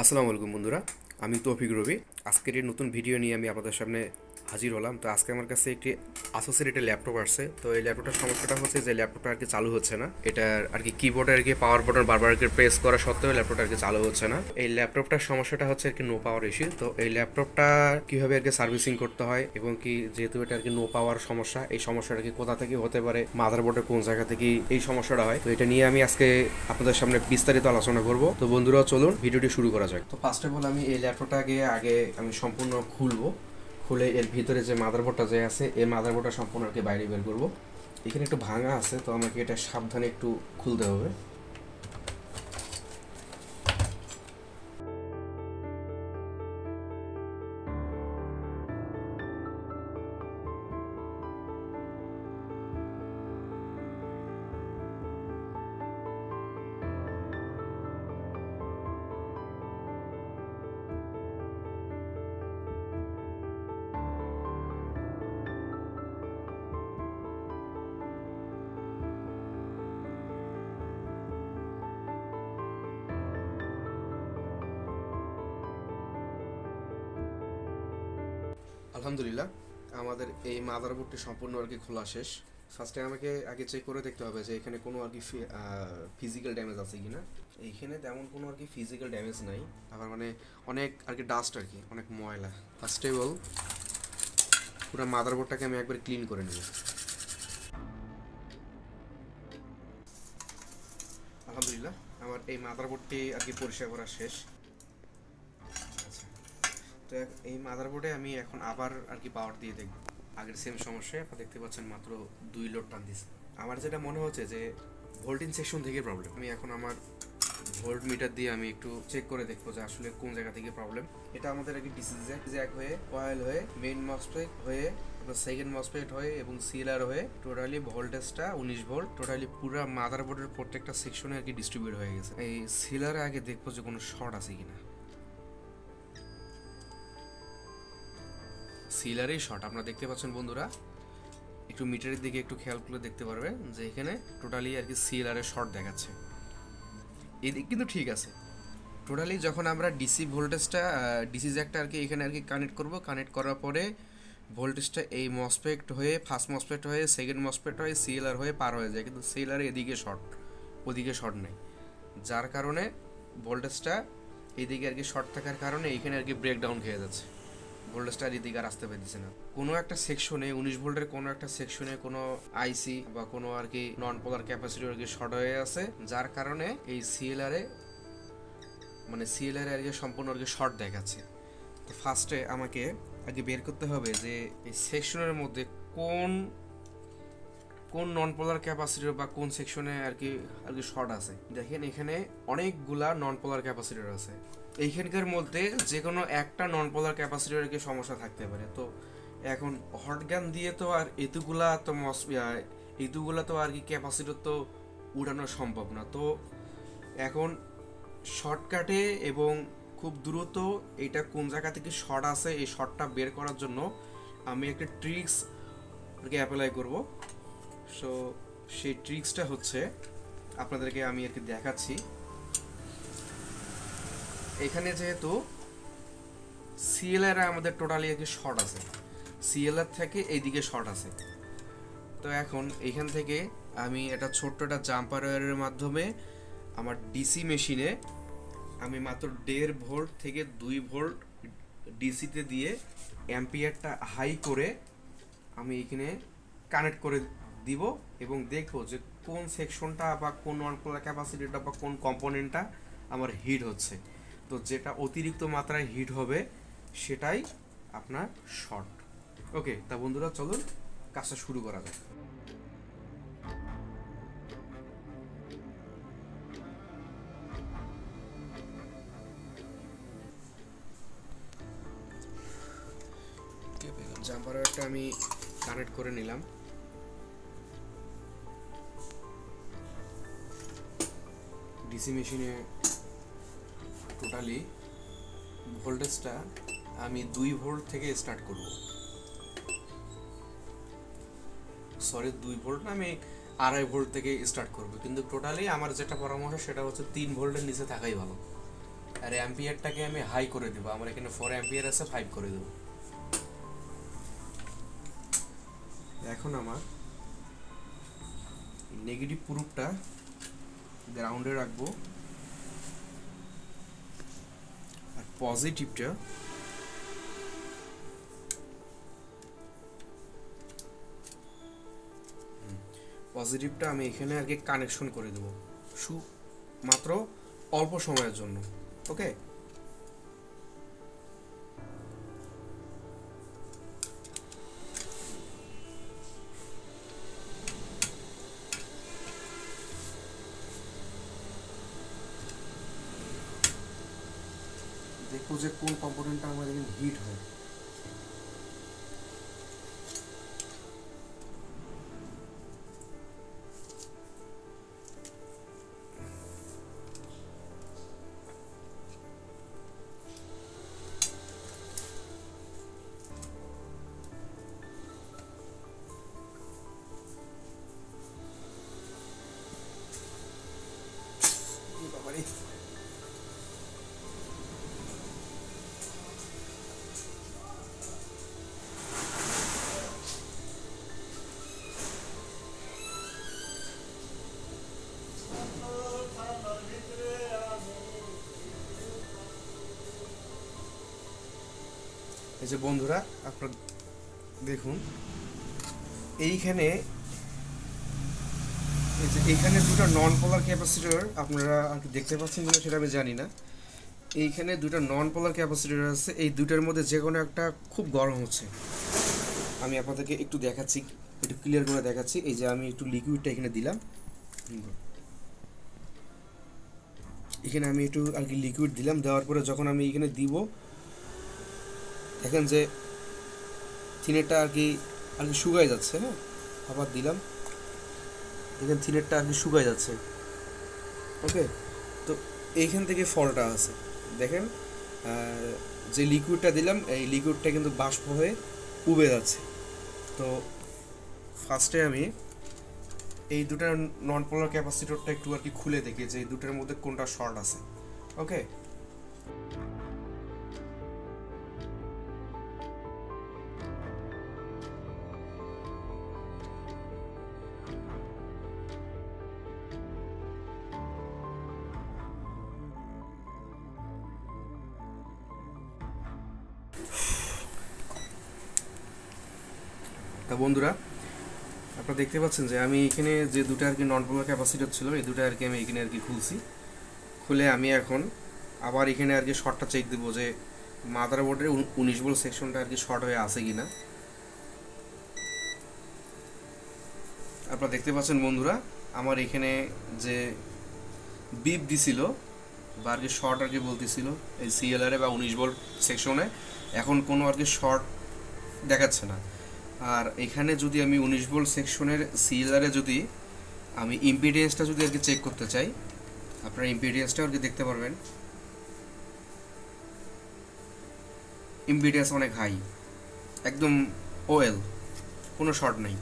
আসসালামু আলাইকুম বন্ধুরা, আমি তৌফিক রবি। আজকের এই নতুন ভিডিও নিয়ে আমি আপনাদের সামনে হাজির হলাম। তো আজকে আমার কাছে একটি আসুসের একটা ল্যাপটপ আসছে। তো এই ল্যাপটপটার সমস্যাটা হচ্ছে যে ল্যাপটপটা আর কি চালু হচ্ছে না। এটার আর কি কিবোর্ডে আর কি পাওয়ার বাটন বারবার আর কি প্রেস করা সত্ত্বেও ল্যাপটপটা আর কি চালু হচ্ছে না। এই ল্যাপটপটার সমস্যাটা হচ্ছে আর কি নো পাওয়ার ইস্যু। তো এই ল্যাপটপটা কিভাবে আর কি সার্ভিসিং করতে হয় এবং কি যেহেতু এটা আর কি নো পাওয়ার সমস্যা, এই সমস্যাটা কি কোথা থেকে হতে পারে, মাদারবোর্ডের কোন জায়গা থেকে এই সমস্যাটা হয়, তো এটা নিয়ে আমি আজকে আপনাদের সামনে বিস্তারিত আলোচনা করব। তো বন্ধুরা চলুন ভিডিওটি শুরু করা যাক। তো ফার্স্ট অফ অল আমি এই ল্যাপটপটাকে আগে আমি সম্পূর্ণ খুলবো। খুলে এর ভিতরে যে মাদারবোর্ডটা যে আছে এই মাদারবোর্ডটা সম্পূর্ণ আর কি বাইরে বের করবো। এখানে একটু ভাঙা আছে, তো আমাকে এটা সাবধানে একটু খুলতে হবে। আলহামদুলিল্লাহ, আমাদের এই মাদারবোর্ডটি সম্পূর্ণ আর কি খোলা শেষ। ফার্স্টে আমাকে আগে চেক করে দেখতে হবে যে এখানে কোনো আর কি ফিজিক্যাল ড্যামেজ আছে কি না। এইখানে তেমন কোনো আর কি ফিজিক্যাল ড্যামেজ নাই, আবার মানে অনেক আর কি ডাস্ট আর কি, অনেক ময়লা। ফার্স্ট অফ অল পুরো মাদারবোর্ডটাকে আমি একবার ক্লিন করে নেব। আলহামদুলিল্লাহ, আমার এই মাদারবোর্ডটি আর কি পরিষ্কার করা শেষ। তো এই মাদারবোর্ডে আমি এখন আবার আর কি পাওয়ার দিয়ে দেখব। আগের সেম সমস্যায় আপনারা দেখতে পাচ্ছেন মাত্র 2 লোড টান দিছে। আমার যেটা মনে হচ্ছে যে ভোল্টেজ সেকশন থেকে প্রবলেম। আমি এখন আমার ভোল্ট মিটার দিয়ে আমি একটু চেক করে দেখবো যে আসলে কোন জায়গা থেকে প্রবলেম। এটা আমাদের আর কি ডিসি জ্যাক হয়ে কয়েল হয়ে মেইন মসফেট হয়ে সেকেন্ড মসফেট হয়ে এবং সিএলআর হয়ে টোটালি ভোল্টেজটা 19 ভোল্ট টোটালি পুরো মাদারবোর্ডের প্রত্যেকটা সেকশনে আর কি ডিস্ট্রিবিউট হয়ে গেছে। এই সিএলআর আগে দেখবো যে কোনো শর্ট আছে কিনা। সিলারেই শর্ট আপনারা দেখতে পাচ্ছেন বন্ধুরা, একটু মিটারের দিকে একটু খেয়াল করে দেখতে পারবেন যে এখানে টোটালি আর কি সিএলআরের শর্ট দেখাচ্ছে। এদিক কিন্তু ঠিক আছে। টোটালি যখন আমরা ডিসি ভোল্টেজটা ডিসি জ্যাকটা আর কি এখানে আর কি কানেক্ট করব, কানেক্ট করার পরে ভোল্টেজটা এই মসফেট হয়ে ফার্স্ট মসফেট হয়ে সেকেন্ড মসফেট হয়ে সিএলআর হয়ে পার হয়ে যায়, কিন্তু সিএলআর এদিকে শর্ট ওদিকে শর্ট নেই, যার কারণে ভোল্টেজটা এদিকে আর কি শর্ট থাকার কারণে এইখানে আর কি ব্রেকডাউন খেয়ে যাচ্ছে। ভোল্টেজটা এদিকে আর আসতে পারতেছে না। কোনো একটা সেকশনে 19 ভোল্টের কোনো একটা সেকশনে কোনো আইসি বা কোনো আর কি নন পোলার ক্যাপাসিটর আর কি শর্ট হয়ে আছে, যার কারণে এই সিএলআর আর কি সম্পূর্ণ আর কি শর্ট দেখাচ্ছে। তো ফার্স্টে আমাকে আগে বের করতে হবে যে এই সেকশনের মধ্যে কোন কোন নন পোলার ক্যাপাসিটর বা কোন সেকশনে আর কি শর্ট আছে। দেখেন এখানে অনেকগুলা নন পোলার ক্যাপাসিটর আছে। এইখানকার মধ্যে যে কোনো একটা নন পোলার ক্যাপাসিটরের কি সমস্যা থাকতে পারে। তো এখন হট গান দিয়ে তো আর এতগুলা তো আর কি ক্যাপাসিটর তো উড়ানো সম্ভব না। তো এখন শর্টকাটে এবং খুব দ্রুত এটা কোন জায়গা থেকে শর্ট আছে এই শর্টটা বের করার জন্য আমি একটা ট্রিক্স আর কি অ্যাপ্লাই করব। সো সেই ট্রিক্সটা হচ্ছে আপনাদেরকে আমি আর কি দেখাচ্ছি। এখানে যেহেতু সিএলআর আমাদের টোটালি আর কি শর্ট আছে, সিএলআর থেকে এইদিকে শর্ট আছে। তো এখন এইখান থেকে আমি একটা ছোট্ট একটা জাম্পার ওয়্যারের মাধ্যমে আমার ডিসি মেশিনে আমি মাত্র 1.5 ভোল্ট থেকে 2 ভোল্ট ডিসিতে দিয়ে অ্যাম্পিয়ারটা হাই করে আমি এখানে কানেক্ট করে দিব এবং দেখবো যে কোন সেকশনটা বা কোন ওয়ান পোলার ক্যাপাসিটিটা বা কোন কম্পোনেন্টটা আমার হিট হচ্ছে। তো যেটা অতিরিক্ত মাত্রায় হিট হবে সেটাই আপনার শর্ট। ওকে, তা বন্ধুরা চলুন কাজটা শুরু করা যাক। জাম্পার ওয়্যারটা আমি কানেক্ট করে নিলাম। ডিসি মেশিনে টোটালি ভোল্টেজটা আমি 2 ভোল্ট থেকে স্টার্ট করব। সরি 2 ভোল্ট না, আমি 2.5 ভোল্ট থেকে স্টার্ট করব, কিন্তু টোটালি আমার যেটা পরামর্শ সেটা হচ্ছে 3 ভোল্টের নিচে থাকাই ভালো। আর অ্যাম্পিয়ারটাকে আমি হাই করে দেবো। আমার এখানে 4 অ্যাম্পিয়ার আছে, 5 করে দেবো। এখন আমার নেগেটিভ প্রুফটা গ্রাউন্ডে রাখবো, আর পজিটিভটা আমি এখানে আর কি কানেকশন করে দেবো মাত্র অল্প সময়ের জন্য। ওকে, দেখো যে কোন কম্পোনেন্টটা আমাদের এখানে হিট হয়। এই যে বন্ধুরা, আপনারা দেখুন এইখানে এইখানে দুটো নন পোলার ক্যাপাসিটর আপনারা আর কি দেখতে পাচ্ছেন কিনা সেটা আমি জানি না। এইখানে দুটো নন পোলার ক্যাপাসিটর আছে, এই দুটার মধ্যে যে কোনো একটা খুব গরম হচ্ছে। আমি আপনাদেরকে একটু দেখাচ্ছি, একটু ক্লিয়ার করে দেখাচ্ছি। এই যে আমি একটু লিকুইডটা এখানে দিলাম, এখানে আমি একটু আর কি লিকুইড দিলাম, দেওয়ার পরে যখন আমি এখানে দিব দেখেন যে থিনেরটা আর কি শুকায় যাচ্ছে। হ্যাঁ, আবার দিলাম, দেখেন থিনেরটা আর কি শুকায় যাচ্ছে। ওকে, তো এইখান থেকে ফলটা আছে দেখেন, যে লিকুইডটা দিলাম এই লিকুইডটা কিন্তু বাষ্প হয়ে উবে যাচ্ছে। তো ফার্স্টে আমি এই দুটার নন পোলার ক্যাপাসিটরটা একটু আর কি খুলে দেখি যে এই দুটার মধ্যে কোনটা শর্ট আছে। ওকে, তা বন্ধুরা আপনারা দেখতে পাচ্ছেন যে আমি এখানে যে দুটো আর কি নন পোলার ক্যাপাসিটর ছিল এই দুটো আর কি আমি এখানে আর কি খুলছি। খুলে আমি এখন আবার এখানে আর কি শর্টটা চেক দেবো যে মাদারবোর্ডের 19 ভোল্ট সেকশনটা আর কি শর্ট হয়ে আছে কিনা। আপনারা দেখতে পাচ্ছেন বন্ধুরা, আমার এখানে যে বিপ দিছিল বা আর কি শর্ট আর কি বলতেছিল এই সিএলআরে বা 19 ভোল্ট সেকশনে, এখন কোনো আর কি শর্ট দেখাচ্ছে না। আর এখানে যদি আমি 19 ভোল্ট সেকশনের সিএলআরে যদি আমি ইম্পিডেন্সটা যদি আর কি চেক করতে চাই, আপনারা ইম্পিডেন্সটা আর কি দেখতে পারবেন, ইম্পিডেন্স অনেক হাই, একদম ওএল, কোনো শর্ট নাই।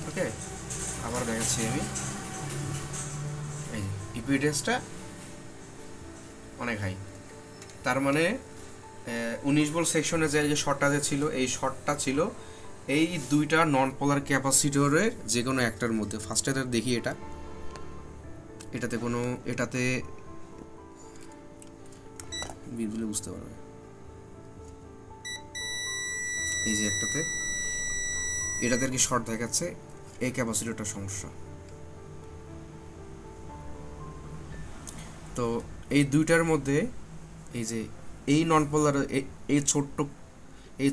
ওকে, আবার দেখাচ্ছি আমি, এই ইম্পিডেন্সটা অনেক হাই, তার মানে 19 ভোল্ট সেকশনে যে শর্টটা যে ছিল এই শর্টটা ছিল এই দুইটা নন পোলার ক্যাপাসিটরের যে কোনো একটার মধ্যে। ফার্স্টে দেখি এটাতে বিলগুলো বুঝতে পারবে, এই যে এটাতে আর কি শর্ট দেখাচ্ছে, এই ক্যাপাসিটরটার সমস্যা। তো এই দুইটার মধ্যে এই যে এই নন পোলার এই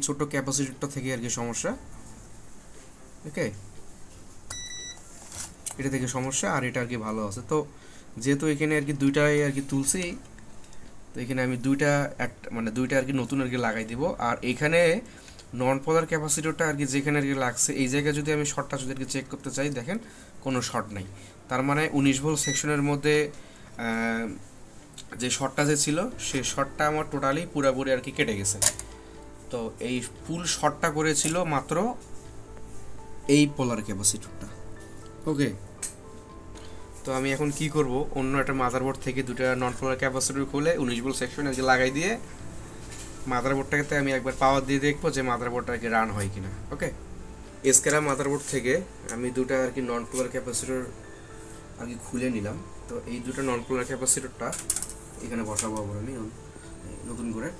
ছোট্ট ক্যাপাসিটরটা থেকে আর কি সমস্যা। ওকে, এটা থেকে সমস্যা, আর এটা আর কি ভালো আছে। তো যেহেতু এখানে আর কি দুইটাই আর কি তুলছি, তো এখানে আমি দুইটা আর কি নতুন আর কি লাগাই দিব। আর এখানে নন পোলার ক্যাপাসিটরটা আর কি যেখানে আর কি লাগছে এই জায়গায় যদি আমি শর্টটা যদি আর কি চেক করতে চাই, দেখেন কোনো শর্ট নাই। তার মানে 19 ভোল্ট সেকশনের মধ্যে যে শর্টটা যে ছিল সেই শর্টটা আমার টোটালি পুরোপুরি আর কি কেটে গেছে। তো এই ফুল শর্টটা করেছিল মাত্র এই পোলার ক্যাপাসিটরটা। ওকে, তো আমি এখন কি করব, অন্য একটা মাদারবোর্ড থেকে দুটো নন পোলার ক্যাপাসিটর খুলে 19 ভোল্ট সেকশন আজকে লাগাই দিয়ে মাদারবোর্ডটাকে আমি একবার পাওয়ার দিয়ে দেখবো যে মাদারবোর্ডটা আর কি রান হয় কিনা। ওকে, এসকেরা মাদারবোর্ড থেকে আমি দুটো আর কি নন পোলার ক্যাপাসিটর আর কি খুলে নিলাম। তো এই দুটো নন পোলার ক্যাপাসিটরটা এখানে বসাবো আবার আমি নতুন করে।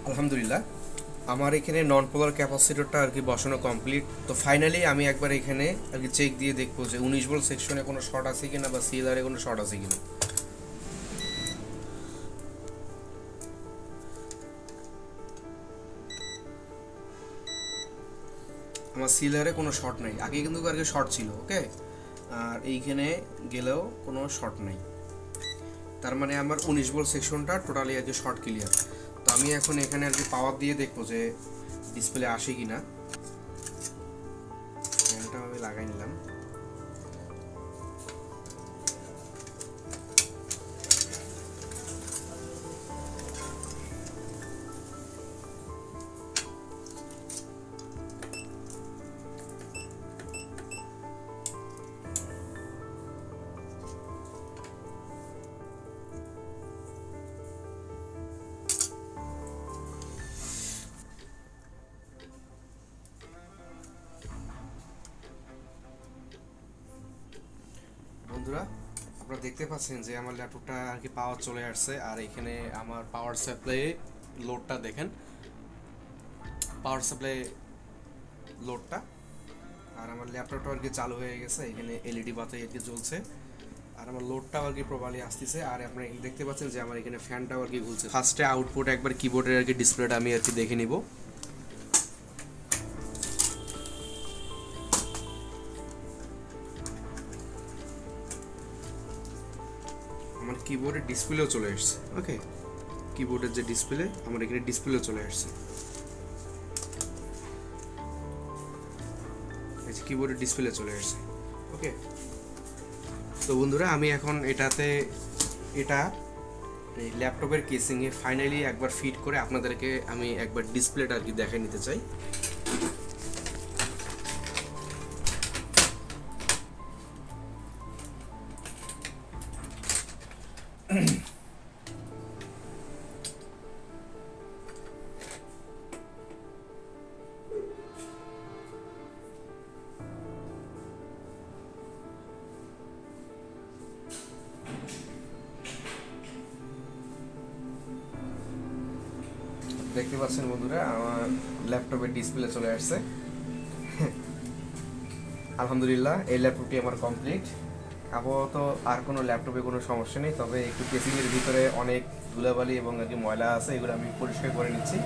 আলহামদুলিল্লাহ, আমার এখানে নন পোলার ক্যাপাসিটরটা আর কি বসানো কমপ্লিট। তো ফাইনালি আমি একবার এখানে আর কি চেক দিয়ে দেখবো যে 19 ভোল্ট সেকশনে কোনো শর্ট আছে কিনা বা সিএলআর এ কোনো শর্ট আছে কিনা। আমার সিএলআর এ কোনো শর্ট নাই, আগে কিন্তু আর কি শর্ট ছিল। ওকে, আর এইখানে গেলেও কোনো শর্ট নাই, তার মানে আমার 19 ভোল্ট সেকশনটা টোটালি আর কি শর্ট ক্লিয়ার। তো আমি এখন এখানে আর কি পাওয়ার দিয়ে দেখবো যে ডিসপ্লে আসে কিনা। ফ্যানটা আমি লাগাই নিলাম। বন্ধুরা, আপনারা দেখতে পাচ্ছেন যে আমার ল্যাপটপটা আর কি পাওয়ার চলে আসছে। আর এখানে আমার পাওয়ার সাপ্লাই লোডটা দেখেন, পাওয়ার সাপ্লাই লোডটা। আর আমার ল্যাপটপটা আর কি চালু হয়ে গেছে, এখানে এলইডি বাতি আর কি জ্বলছে। আর আমার লোডটাও আর কি প্রপারলি আসতেছে। আর আপনারা দেখতে পাচ্ছেন যে আমার এখানে ফ্যানটাও আর কি ঘুরছে। ফার্স্টে আউটপুট একবার কিবোর্ডের আর কি ডিসপ্লেটা আমি আর কি দেখে নিব। আমার কিবোর্ডের ডিসপ্লেও চলে আসছে। ওকে, কিবোর্ডের যে ডিসপ্লে আমার এখানে ডিসপ্লেও চলে আসছে। কিবোর্ডের ডিসপ্লে চলে আসছে। ওকে, তো বন্ধুরা আমি এখন এটা এই ল্যাপটপের কেসিংয়ে ফাইনালি একবার ফিট করে আপনাদেরকে আমি একবার ডিসপ্লেটা আর কি দেখে নিতে চাই। দেখতে পাচ্ছেন বন্ধুরা, আমার ল্যাপটপের ডিসপ্লে চলে আসছে। আলহামদুলিল্লাহ, এই ল্যাপটপটি আমার কমপ্লিট। আপাতত আর কোনো ল্যাপটপে কোনো সমস্যা নেই, তবে একটু কেসিংয়ের ভিতরে অনেক ধুলাবালি এবং আর কি ময়লা আছে, এগুলো আমি পরিষ্কার করে নিচ্ছি।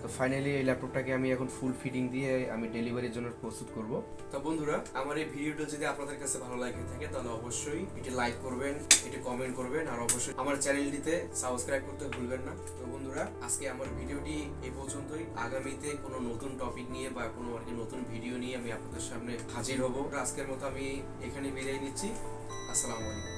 তো ফাইনালি এই ল্যাপটপটাকে আমি এখন ফুল ফিটিং দিয়ে আমি ডেলিভারির জন্য প্রস্তুত করব। তো বন্ধুরা, আমার এই ভিডিওটা যদি আপনাদের কাছে ভালো লাগে থাকে তাহলে অবশ্যই এটি লাইক করবেন, এটি কমেন্ট করবেন, আর অবশ্যই আমার চ্যানেলটিতে সাবস্ক্রাইব করতে ভুলবেন না। তো বন্ধুরা, আজকে আমার ভিডিওটি এই পর্যন্তই। আগামীতে কোনো নতুন টপিক নিয়ে বা কোনো আর কি নতুন ভিডিও নিয়ে আমি আপনাদের সামনে হাজির হব। আজকের মতো আমি এখানে বিদায় নিচ্ছি। আসসালামু আলাইকুম।